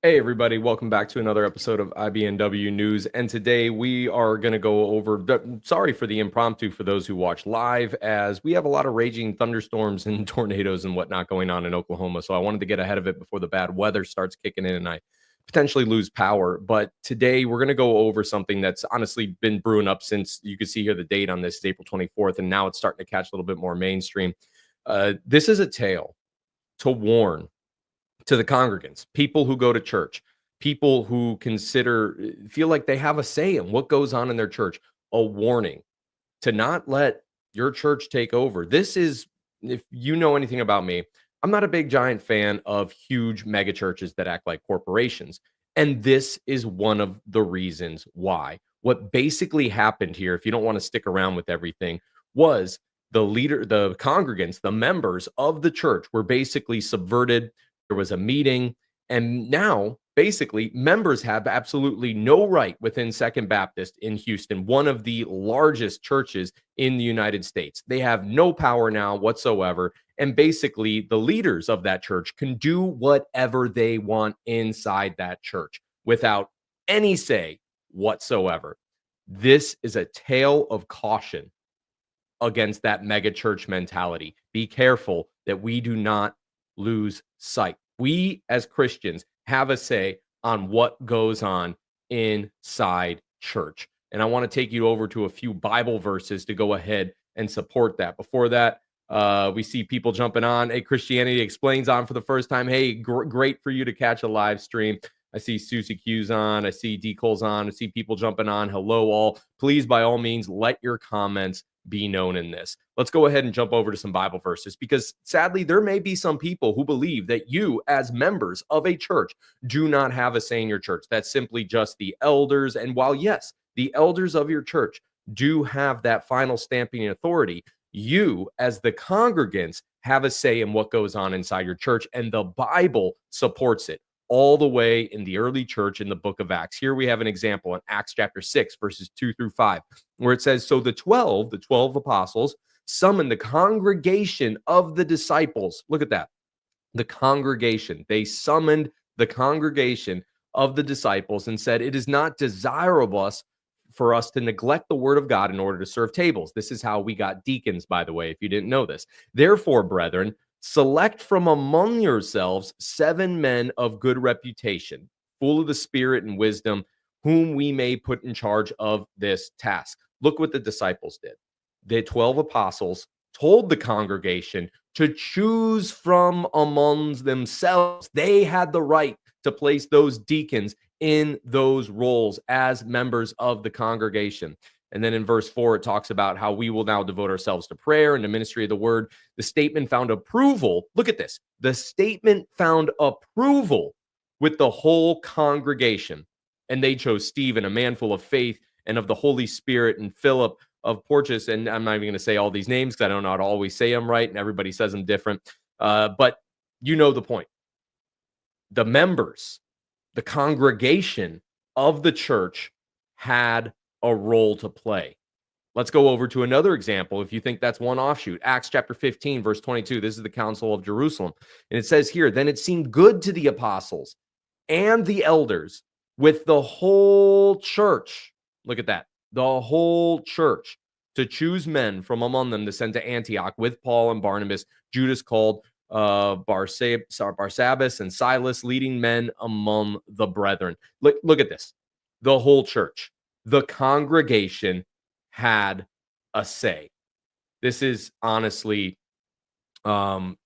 Hey everybody, welcome back to another episode of IBNW News. And today we are going to go over, sorry for the impromptu for those who watch live, as we have a lot of raging thunderstorms and tornadoes and whatnot going on in Oklahoma. So I wanted to get ahead of it before the bad weather starts kicking in and I potentially lose power. But today we're going to go over something that's honestly been brewing up since you can see here the date on this is April 24th. And now it's starting to catch a little bit more mainstream. This is a tale to warn to the congregants, people who go to church, people who feel like they have a say in what goes on in their church, a warning to not let your church take over. This is, if you know anything about me, I'm not a big giant fan of huge mega churches that act like corporations. And this is one of the reasons why. What basically happened here, if you don't want to stick around with everything, was the congregants, the members of the church were basically subverted. There was a meeting, and now basically members have absolutely no right within Second Baptist in Houston, one of the largest churches in the United States. They have no power now whatsoever. And basically, the leaders of that church can do whatever they want inside that church without any say whatsoever. This is a tale of caution against that mega church mentality. Be careful that we do not lose sight. We as Christians have a say on what goes on inside church. And I want to take you over to a few Bible verses to go ahead and support that. Before that, we see people jumping on. Hey, Christianity Explains on for the first time. Hey, great for you to catch a live stream. I see Susie Q's on. I see D. Cole's on. I see people jumping on. Hello, all. Please, by all means, let your comments be known in this. Let's go ahead and jump over to some Bible verses because sadly, there may be some people who believe that you, as members of a church, do not have a say in your church. That's simply just the elders. And while, yes, the elders of your church do have that final stamping authority, you, as the congregants, have a say in what goes on inside your church, and the Bible supports it all the way in the early church in the book of Acts. Here we have an example in Acts chapter 6, verses 2 through 5, where it says, So the 12 apostles, summoned the congregation of the disciples. Look at that. The congregation. They summoned the congregation of the disciples and said, It is not desirable for us to neglect the word of God in order to serve tables. This is how we got deacons, by the way, if you didn't know this. Therefore, brethren, select from among yourselves 7 men of good reputation, full of the Spirit and wisdom, whom we may put in charge of this task. Look what the disciples did. The 12 apostles told the congregation to choose from among themselves. They had the right to place those deacons in those roles as members of the congregation. And then in verse 4, it talks about how we will now devote ourselves to prayer and the ministry of the word. The statement found approval. Look at this. The statement found approval with the whole congregation. And they chose Stephen, a man full of faith and of the Holy Spirit, and Philip of Portus. And I'm not even going to say all these names because I don't know how to always say them right. And everybody says them different. But you know the point. The members, the congregation of the church had a role to play. Let's go over to another example if you think that's one offshoot. Acts chapter 15, verse 22. This is the Council of Jerusalem. And it says here, Then it seemed good to the apostles and the elders with the whole church. Look at that. The whole church to choose men from among them to send to Antioch with Paul and Barnabas, Judas called Barsabbas and Silas, leading men among the brethren. Look at this. The whole church, the congregation had a say. This is honestly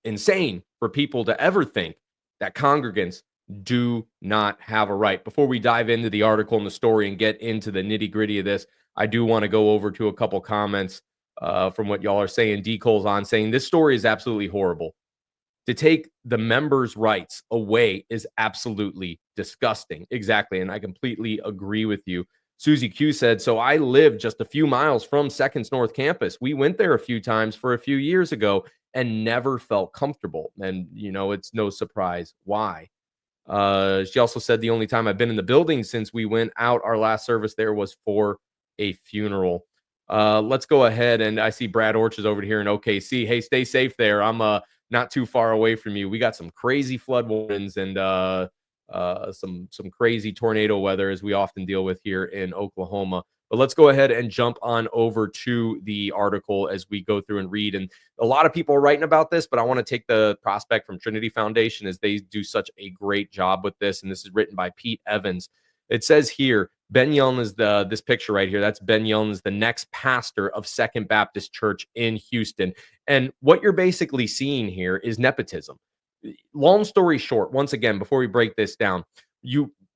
insane for people to ever think that congregants do not have a right. Before we dive into the article and the story and get into the nitty gritty of this, I do want to go over to a couple comments from what y'all are saying. D. Cole's on saying this story is absolutely horrible. To take the members' rights away is absolutely disgusting. Exactly. And I completely agree with you. Susie Q said, So I live just a few miles from Second's North Campus. We went there a few times for a few years ago and never felt comfortable. And, you know, it's no surprise why. She also said the only time I've been in the building since we went out, our last service there was for a funeral. Let's go ahead. And I see Brad Orch is over here in OKC. Hey, stay safe there. I'm not too far away from you. We got some crazy flood warnings, and some crazy tornado weather as we often deal with here in Oklahoma. But let's go ahead and jump on over to the article as we go through and read. And a lot of people are writing about this, but I want to take the prospect from Trinity Foundation as they do such a great job with this. And this is written by Pete Evans. It says here, Ben Yelm is this picture right here. That's Ben Yelm is the next pastor of Second Baptist Church in Houston. And what you're basically seeing here is nepotism. Long story short, once again, before we break this down,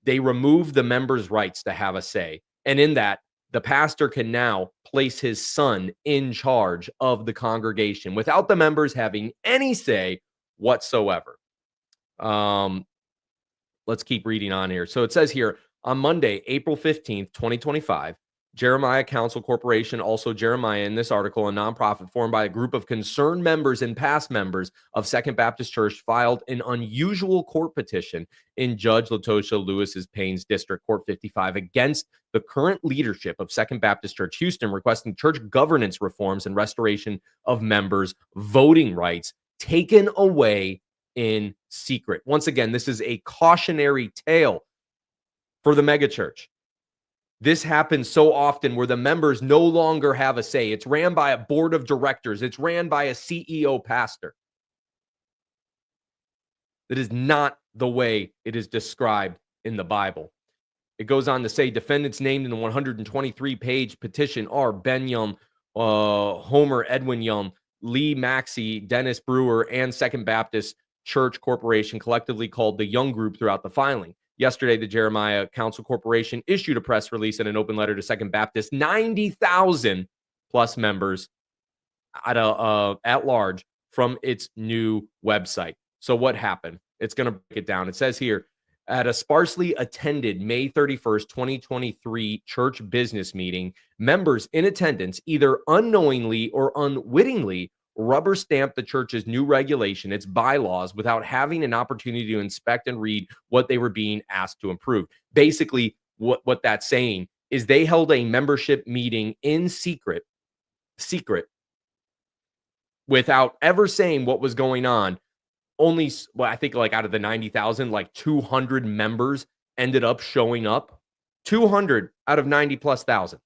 they remove the members' rights to have a say. And in that, the pastor can now place his son in charge of the congregation without the members having any say whatsoever. Let's keep reading on here. So it says here, on Monday, April 15th, 2025, Jeremiah Council Corporation, also Jeremiah in this article, a nonprofit formed by a group of concerned members and past members of Second Baptist Church, filed an unusual court petition in Judge Latosha Lewis's Payne's District Court 55 against the current leadership of Second Baptist Church Houston, requesting church governance reforms and restoration of members' voting rights taken away in secret. Once again, this is a cautionary tale for the megachurch. This happens so often where the members no longer have a say. It's ran by a board of directors. It's ran by a CEO pastor. That is not the way it is described in the Bible. It goes on to say defendants named in the 123-page petition are Ben Yelm, Homer Edwin Yelm, Lee Maxey, Dennis Brewer, and Second Baptist Church Corporation, collectively called the Young Group, throughout the filing. Yesterday, the Jeremiah Council Corporation issued a press release and an open letter to Second Baptist, 90,000 plus members at large, from its new website. So what happened? It's going to break it down. It says here, at a sparsely attended May 31st, 2023 church business meeting, members in attendance either unknowingly or unwittingly rubber stamped the church's new regulation, its bylaws, without having an opportunity to inspect and read what they were being asked to improve. Basically, what that's saying is they held a membership meeting in secret, without ever saying what was going on. Only, well, I think like out of the 90,000, like 200 members ended up showing up. 200 out of 90 plus thousand.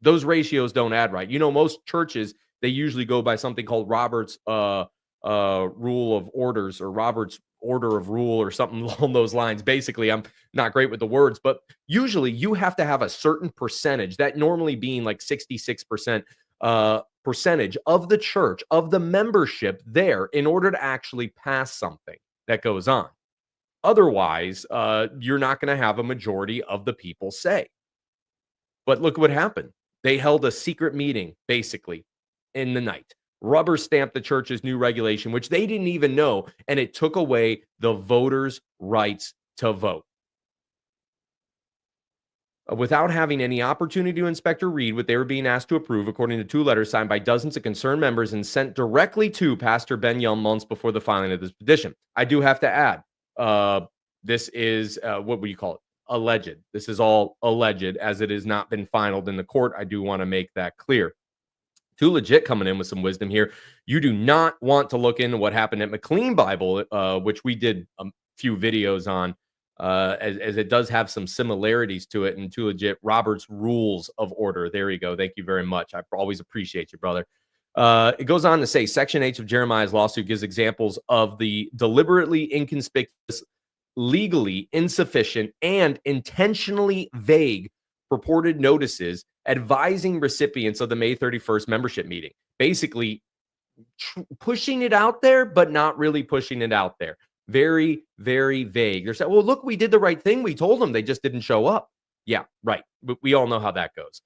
Those ratios don't add right. You know, most churches, they usually go by something called Robert's rule of orders, or Robert's order of rule, or something along those lines. Basically, I'm not great with the words, but usually you have to have a certain percentage, that normally being like 66% percentage of the church, of the membership there, in order to actually pass something that goes on. Otherwise, you're not going to have a majority of the people say. But look what happened. They held a secret meeting, basically, in the night. Rubber stamped the church's new regulation, which they didn't even know, and it took away the voters' rights to vote. Without having any opportunity to inspect or read what they were being asked to approve, according to 2 letters signed by dozens of concerned members and sent directly to Pastor Ben Yelm months before the filing of this petition. I do have to add, this is, what would you call it? Alleged. This is all alleged, as it has not been finalized in the court. I do want to make that clear. Too Legit coming in with some wisdom here. You do not want to look into what happened at McLean Bible, which we did a few videos on, as it does have some similarities to it. And Too Legit, Robert's Rules of Order. There you go. Thank you very much. I always appreciate you, brother. It goes on to say, Section H of Jeremiah's lawsuit gives examples of the deliberately inconspicuous, legally insufficient, and intentionally vague purported notices advising recipients of the May 31st membership meeting. Basically, pushing it out there, but not really pushing it out there. Very, very vague. They're saying, well, look, we did the right thing. We told them, they just didn't show up. Yeah, right. But we all know how that goes.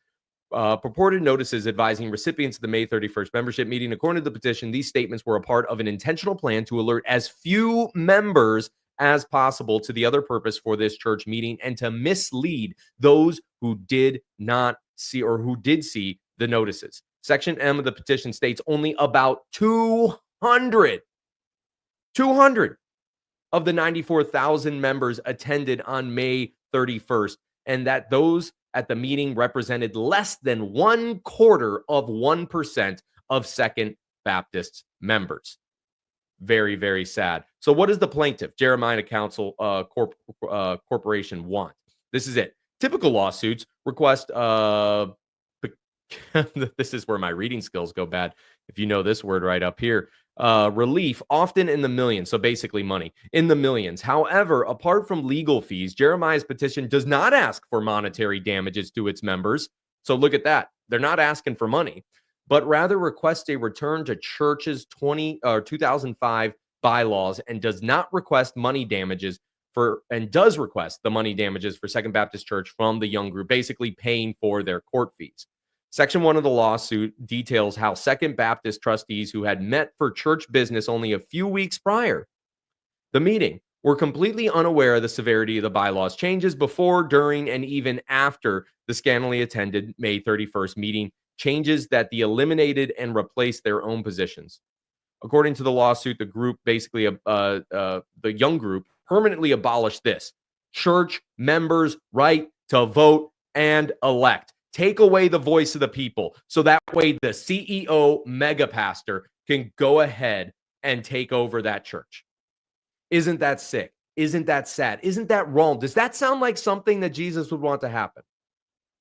Purported notices advising recipients of the May 31st membership meeting. According to the petition, these statements were a part of an intentional plan to alert as few members as possible to the other purpose for this church meeting, and to mislead those who did not see, or who did see, the notices. Section M of the petition states only about 200 of the 94,000 members attended on May 31st, and that those at the meeting represented less than 1/4 of 1% of Second Baptist members. Very, very sad. So what does the plaintiff, Jeremiah Council Corporation, want? This is it. Typical lawsuits request this is where my reading skills go bad. If you know this word right up here, relief, often in the millions. So basically money in the millions. However, apart from legal fees, Jeremiah's petition does not ask for monetary damages to its members. So look at that. They're not asking for money, but rather request a return to church's 2005 bylaws, and does not request money damages and does request the money damages for Second Baptist Church from the young group, basically paying for their court fees. Section 1 of the lawsuit details how Second Baptist trustees who had met for church business only a few weeks prior the meeting were completely unaware of the severity of the bylaws changes before, during, and even after the scantily attended May 31st meeting, changes that they eliminated and replaced their own positions. According to the lawsuit, the group, basically the young group, permanently abolished this: church members' right to vote and elect. Take away the voice of the people, so that way the CEO mega pastor can go ahead and take over that church. Isn't that sick? Isn't that sad? Isn't that wrong? Does that sound like something that Jesus would want to happen?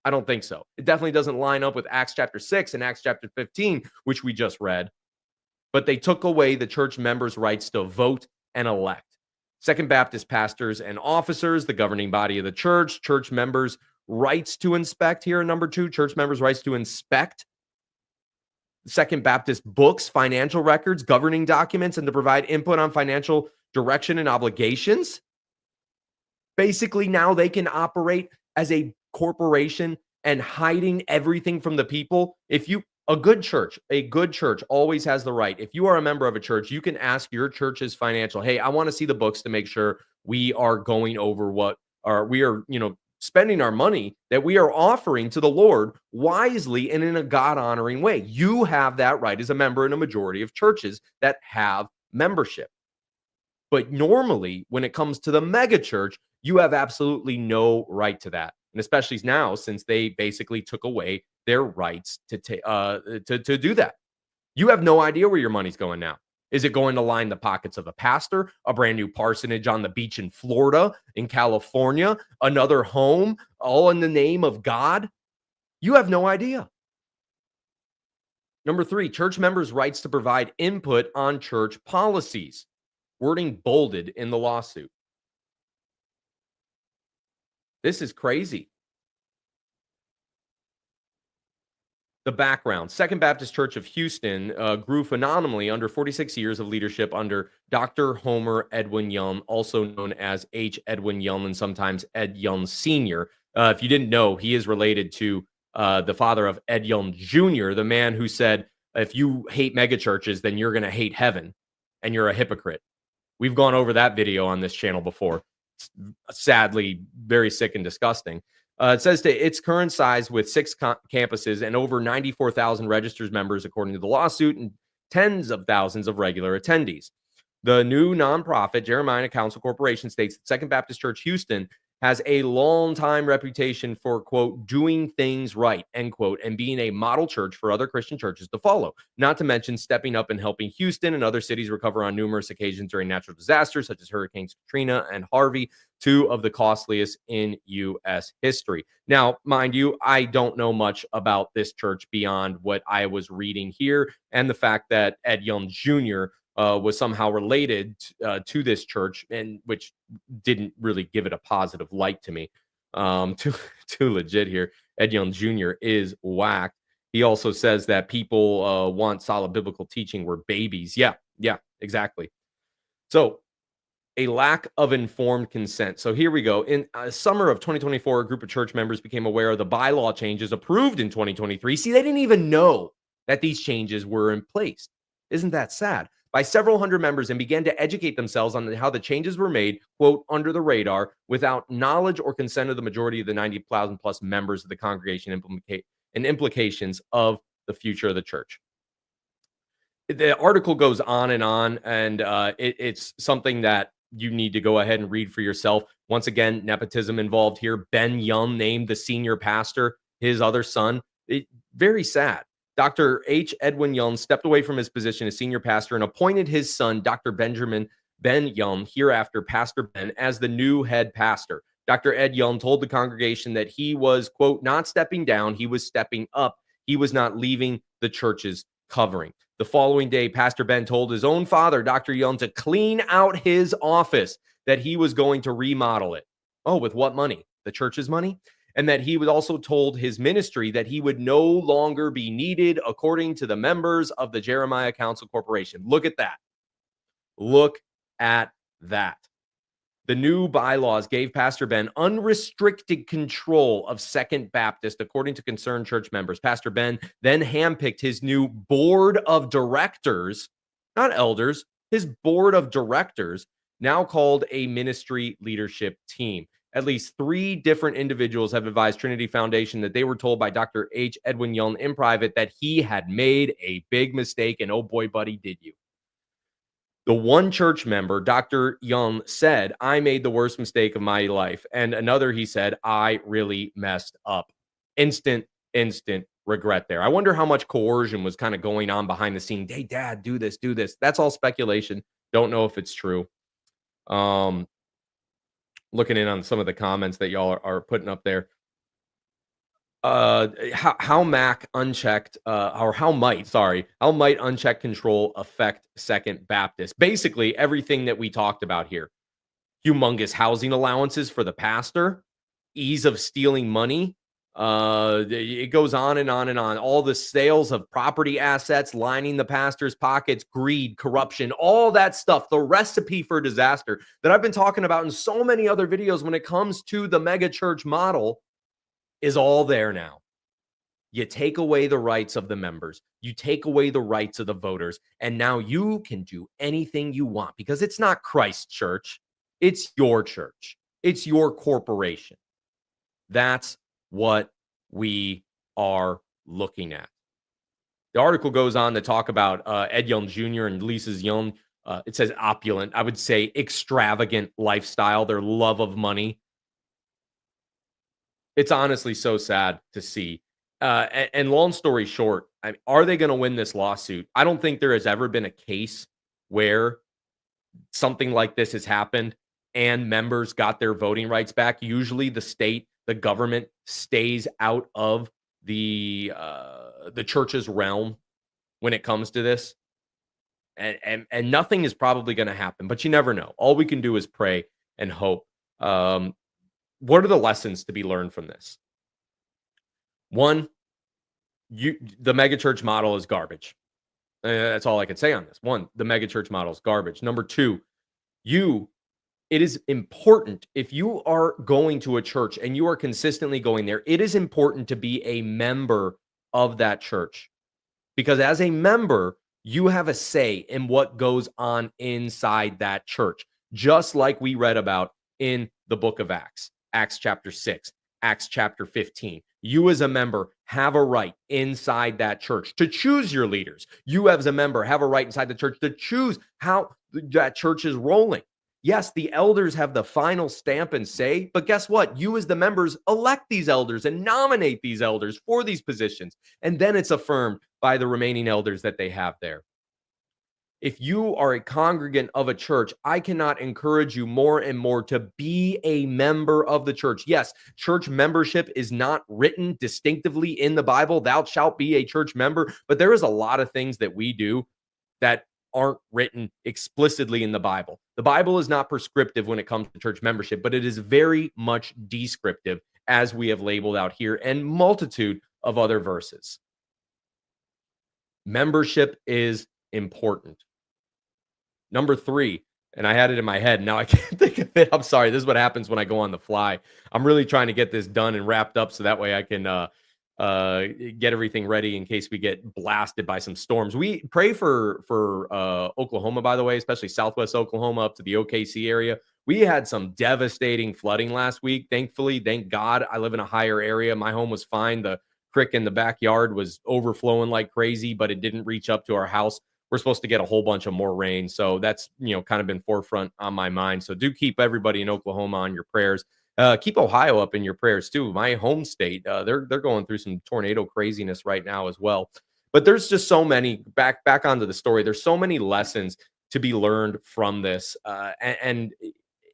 I don't think so. It definitely doesn't line up with Acts chapter 6 and Acts chapter 15, which we just read. But they took away the church members' rights to vote and elect. Second Baptist pastors and officers, the governing body of the church members' rights to inspect here. Number 2, church members' rights to inspect Second Baptist books, financial records, governing documents, and to provide input on financial direction and obligations. Basically, now they can operate as a corporation and hiding everything from the people. A good church always has the right. If you are a member of a church, you can ask your church's financial, hey, I want to see the books to make sure we are going over we are spending our money that we are offering to the Lord wisely and in a God-honoring way. You have that right as a member in a majority of churches that have membership. But normally, when it comes to the mega church, you have absolutely no right to that. And especially now, since they basically took away their rights to do that. You have no idea where your money's going now. Is it going to line the pockets of a pastor, a brand new parsonage on the beach in Florida, in California, another home, all in the name of God? You have no idea. Number 3, church members' rights to provide input on church policies. Wording bolded in the lawsuit. This is crazy. The background: Second Baptist Church of Houston grew phenomenally under 46 years of leadership under Dr. Homer Edwin Young, also known as H. Edwin Young, and sometimes Ed Young Sr. If you didn't know, he is related to the father of Ed Young Jr., the man who said, if you hate megachurches, then you're going to hate heaven, and you're a hypocrite. We've gone over that video on this channel before. It's sadly very sick and disgusting. It says to its current size with 6 campuses and over 94,000 registered members, according to the lawsuit, and tens of thousands of regular attendees. The new nonprofit, Jeremiah Council Corporation, states that Second Baptist Church Houston has a long time reputation for, quote, doing things right, end quote, and being a model church for other Christian churches to follow, not to mention stepping up and helping Houston and other cities recover on numerous occasions during natural disasters such as Hurricanes Katrina and Harvey, 2 of the costliest in U.S. history. Now, mind you, I don't know much about this church beyond what I was reading here and the fact that Ed Young Jr. Was somehow related to this church, and which didn't really give it a positive light to me. Too legit here. Ed Young Jr. is whacked. He also says that people want solid biblical teaching. We're babies. Yeah, exactly. So a lack of informed consent. So here we go. In summer of 2024, a group of church members became aware of the bylaw changes approved in 2023. See, they didn't even know that these changes were in place. Isn't that sad? By several hundred members, and began to educate themselves on how the changes were made, quote, under the radar, without knowledge or consent of the majority of the 90,000 plus members of the congregation, and implications of the future of the church. The article goes on, and it's something that you need to go ahead and read for yourself. Once again, nepotism involved here. Ben Young named the senior pastor, his other son. Very sad. Dr. H. Edwin Young stepped away from his position as senior pastor and appointed his son, Dr. Benjamin Ben Young, hereafter Pastor Ben, as the new head pastor. Dr. Ed Young told the congregation that he was, quote, not stepping down, he was stepping up. He was not leaving the church's covering. The following day, Pastor Ben told his own father, Dr. Young, to clean out his office, that he was going to remodel it. Oh, with what money? The church's money? And that he was also told his ministry that he would no longer be needed according to the members of the Jeremiah Council Corporation. Look at that. Look at that. The new bylaws gave Pastor Ben unrestricted control of Second Baptist, according to concerned church members. Pastor Ben then handpicked his new board of directors, not elders, his board of directors, now called a ministry leadership team. At least 3 different individuals have advised Trinity Foundation that they were told by Dr. H. Edwin Young in private that he had made a big mistake, and oh boy, buddy, did you. The one church member, Dr. Young, said, I made the worst mistake of my life. And another, he said, I really messed up. Instant regret there. I wonder how much coercion was kind of going on behind the scene. Hey, Dad, do this, do this. That's all speculation. Don't know if it's true. Looking in on some of the comments that y'all are putting up there. How Mac unchecked or how might unchecked control affect Second Baptist? Basically everything that we talked about here. Humongous housing allowances for the pastor, ease of stealing money. It goes on and on and on. All the sales of property assets lining the pastor's pockets, greed, corruption, all that stuff, the recipe for disaster that I've been talking about in so many other videos when it comes to the mega church model is all there now. You take away the rights of the members, you take away the rights of the voters, and now you can do anything you want because it's not Christ's church, it's your church, it's your corporation. That's what we are looking at. The article goes on to talk about Ed Young Jr. and Lisa's Young. It says opulent, I would say extravagant lifestyle, their love of money. It's honestly so sad to see. And long story short, I mean, are they going to win this lawsuit? I don't think there has ever been a case where something like this has happened and members got their voting rights back. Usually the state, the government stays out of the church's realm when it comes to this. And nothing is probably going to happen, but you never know. All we can do is pray and hope. What are the lessons to be learned from this? One, the megachurch model is garbage. That's all I can say on this. One, the megachurch model is garbage. Number 2, it is important if you are going to a church and you are consistently going there, it is important to be a member of that church. Because as a member, you have a say in what goes on inside that church, just like we read about in the book of Acts. Acts chapter 6, Acts chapter 15. You as a member have a right inside that church to choose your leaders. You as a member have a right inside the church to choose how that church is rolling. Yes, the elders have the final stamp and say, but guess what? You as the members elect these elders and nominate these elders for these positions. And then it's affirmed by the remaining elders that they have there. If you are a congregant of a church, I cannot encourage you more and more to be a member of the church. Yes, church membership is not written distinctively in the Bible. Thou shalt be a church member. But there is a lot of things that we do that aren't written explicitly in the Bible. The Bible is not prescriptive when it comes to church membership, but it is very much descriptive, as we have labeled out here, and multitude of other verses. Membership is important. Number 3, and I had it in my head. Now I can't think of it. I'm sorry. This is what happens when I go on the fly. I'm really trying to get this done and wrapped up so that way I can get everything ready in case we get blasted by some storms. We pray for Oklahoma, by the way, especially Southwest Oklahoma up to the OKC area. We had some devastating flooding last week. Thankfully, thank God, I live in a higher area. My home was fine. The creek in the backyard was overflowing like crazy, but it didn't reach up to our house. We're supposed to get a whole bunch of more rain. So that's, kind of been forefront on my mind. So do keep everybody in Oklahoma on your prayers. Keep Ohio up in your prayers too. My home state, they're going through some tornado craziness right now as well. But there's just so many back onto the story. There's so many lessons to be learned from this, and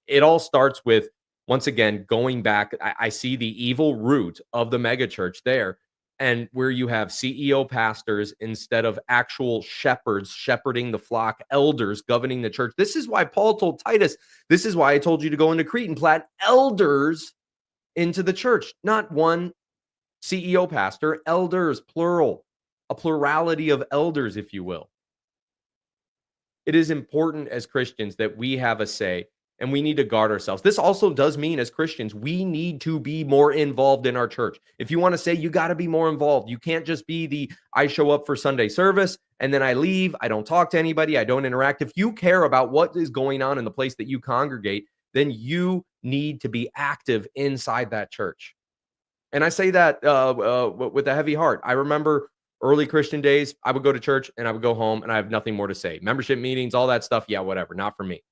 it all starts with, once again, going back. I see the evil root of the megachurch there, and where you have CEO pastors instead of actual shepherds shepherding the flock, elders governing the church. This is why Paul told Titus, this is why I told you to go into Crete and plant elders into the church, not one CEO pastor, elders, plural, a plurality of elders, if you will. It is important as Christians that we have a say, and we need to guard ourselves. This also does mean, as Christians, we need to be more involved in our church. If you want to say, you got to be more involved. You can't just be the, I show up for Sunday service and then I leave. I don't talk to anybody. I don't interact. If you care about what is going on in the place that you congregate, then you need to be active inside that church. And I say that with a heavy heart. I remember early Christian days, I would go to church and I would go home and I have nothing more to say. Membership meetings, all that stuff. Yeah, whatever. Not for me.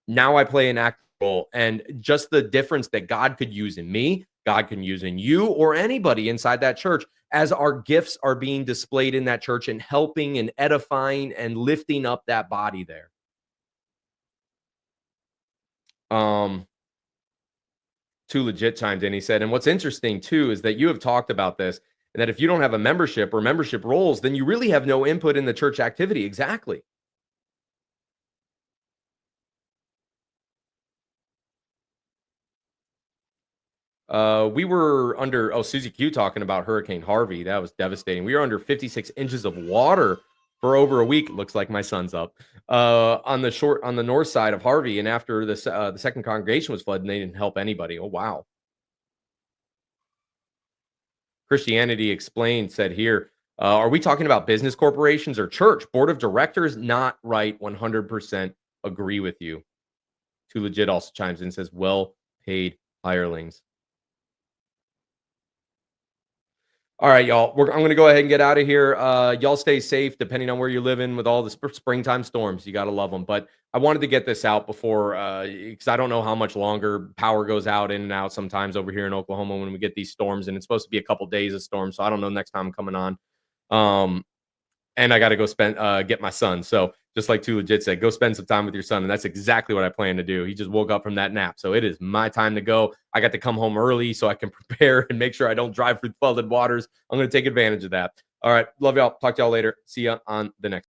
Now I play an active role, and just the difference that God could use in me, God can use in you or anybody inside that church, as our gifts are being displayed in that church and helping and edifying and lifting up that body there. Too Legit chimed in. He said, and what's interesting too is that you have talked about this, and that if you don't have a membership or membership roles, then you really have no input in the church activity. Exactly. We were under, Susie Q talking about Hurricane Harvey. That was devastating. We were under 56 inches of water for over a week. Looks like my son's up on the north side of Harvey. And after the second congregation was flooded, they didn't help anybody. Oh, wow. Christianity Explained said here, are we talking about business corporations or church? Board of directors? Not right. 100% agree with you. Too Legit also chimes in and says, well paid hirelings. All right, y'all. I'm going to go ahead and get out of here. Y'all stay safe, depending on where you're living with all the springtime storms. You got to love them. But I wanted to get this out before, because I don't know how much longer power goes out in and out sometimes over here in Oklahoma when we get these storms, and it's supposed to be a couple days of storms. So I don't know next time I'm coming on. And I got to go get my son. So just like Too Legit said, go spend some time with your son. And that's exactly what I plan to do. He just woke up from that nap. So it is my time to go. I got to come home early so I can prepare and make sure I don't drive through flooded waters. I'm going to take advantage of that. All right. Love y'all. Talk to y'all later. See ya on the next.